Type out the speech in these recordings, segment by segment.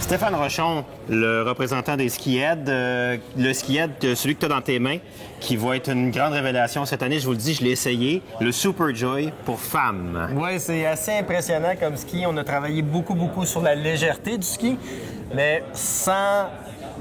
Stéphane Rochon, le représentant des Ski Aid, le Ski Aid, celui que tu as dans tes mains, qui va être une grande révélation cette année, je vous le dis, je l'ai essayé, le Super Joy pour femmes. Oui, c'est assez impressionnant comme ski. On a travaillé beaucoup sur la légèreté du ski, mais sans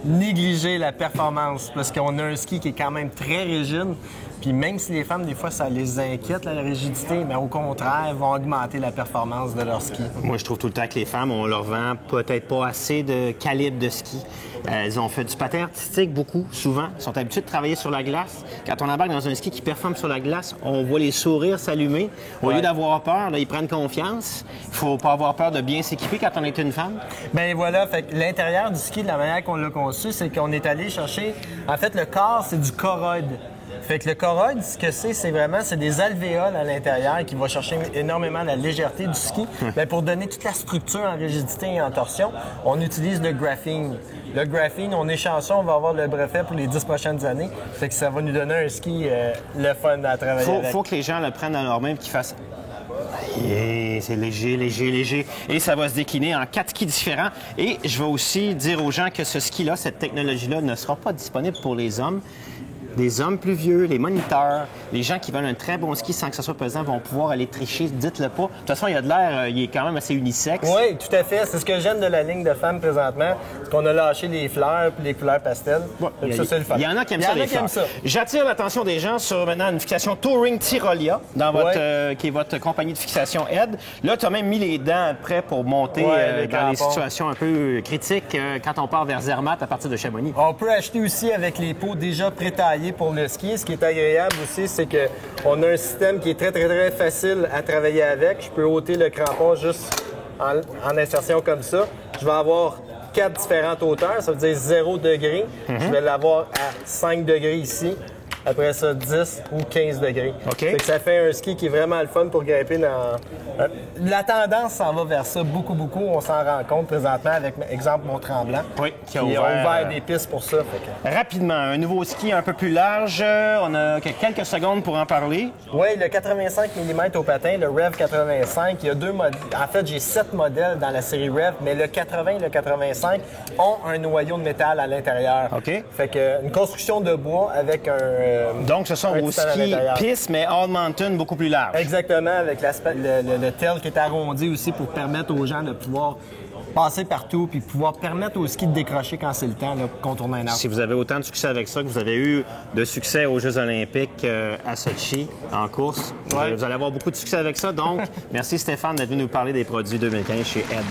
négliger la performance, parce qu'on a un ski qui est quand même très rigide. Puis même si les femmes, des fois, ça les inquiète, la rigidité, mais au contraire, elles vont augmenter la performance de leur ski. Moi, je trouve tout le temps que les femmes, on leur vend peut-être pas assez de calibre de ski. Elles ont fait du patin artistique beaucoup, souvent. Elles sont habituées de travailler sur la glace. Quand on embarque dans un ski qui performe sur la glace, on voit les sourires s'allumer. Au lieu d'avoir peur, là, ils prennent confiance. Il faut pas avoir peur de bien s'équiper quand on est une femme. Ben voilà, fait que l'intérieur du ski, de la manière qu'on l'a conçu, c'est qu'on est allé chercher... En fait, le corps, c'est du coroïde. Fait que le coroïde, ce que c'est vraiment des alvéoles à l'intérieur qui vont chercher énormément la légèreté du ski. Bien, pour donner toute la structure en rigidité et en torsion, on utilise le graphene. Le graphene, on est chanceux, on va avoir le brevet pour les 10 prochaines années. Fait que ça va nous donner un ski le fun à travailler avec. Faut que les gens le prennent dans leurs mains et qu'ils fassent... C'est léger. Et ça va se décliner en 4 skis différents. Et je vais aussi dire aux gens que ce ski-là, cette technologie-là, ne sera pas disponible pour les hommes. Les hommes plus vieux, les moniteurs, les gens qui veulent un très bon ski sans que ce soit pesant vont pouvoir aller tricher. Dites-le pas. De toute façon, il y a de l'air, il est quand même assez unisexe. Oui, tout à fait. C'est ce que j'aime de la ligne de femmes présentement. C'est qu'on a lâché les fleurs puis les couleurs pastel. Ouais, ça, c'est le fun. Il y en a qui aiment ça, les fleurs. J'attire l'attention des gens sur maintenant une fixation Touring Tyrolia, dans votre, qui est votre compagnie de fixation Aid. Là, tu as même mis les dents prêts pour monter dans les situations un peu critiques quand on part vers Zermatt à partir de Chamonix. On peut acheter aussi avec les pots déjà prétaillés pour le ski. Ce qui est agréable aussi, c'est qu'on a un système qui est très facile à travailler avec. Je peux ôter le crampon juste en insertion comme ça. Je vais avoir 4 différentes hauteurs, ça veut dire 0 degré. Je vais l'avoir à 5 degrés ici. Après ça, 10 ou 15 degrés. Okay. Ça fait un ski qui est vraiment le fun pour grimper dans... La tendance s'en va vers ça beaucoup. On s'en rend compte présentement avec, exemple, Mont-Tremblant. Oui, qui a ouvert des pistes pour ça. Rapidement, un nouveau ski un peu plus large. On a quelques secondes pour en parler. Oui, le 85 mm au patin, le Rev 85. Il y a 2 modèles. En fait, j'ai 7 modèles dans la série Rev, mais le 80 et le 85 ont un noyau de métal à l'intérieur. OK. Fait que une construction de bois avec un... Donc, ce sont vos skis pistes, mais all mountain, beaucoup plus large. Exactement, avec le tail qui est arrondi aussi pour permettre aux gens de pouvoir passer partout puis pouvoir permettre au ski de décrocher quand c'est le temps, là, pour contourner un arbre. Si vous avez autant de succès avec ça que vous avez eu de succès aux Jeux olympiques à Sochi en course, vous allez avoir beaucoup de succès avec ça. Donc, merci Stéphane d'être venu nous parler des produits 2015 chez Aid.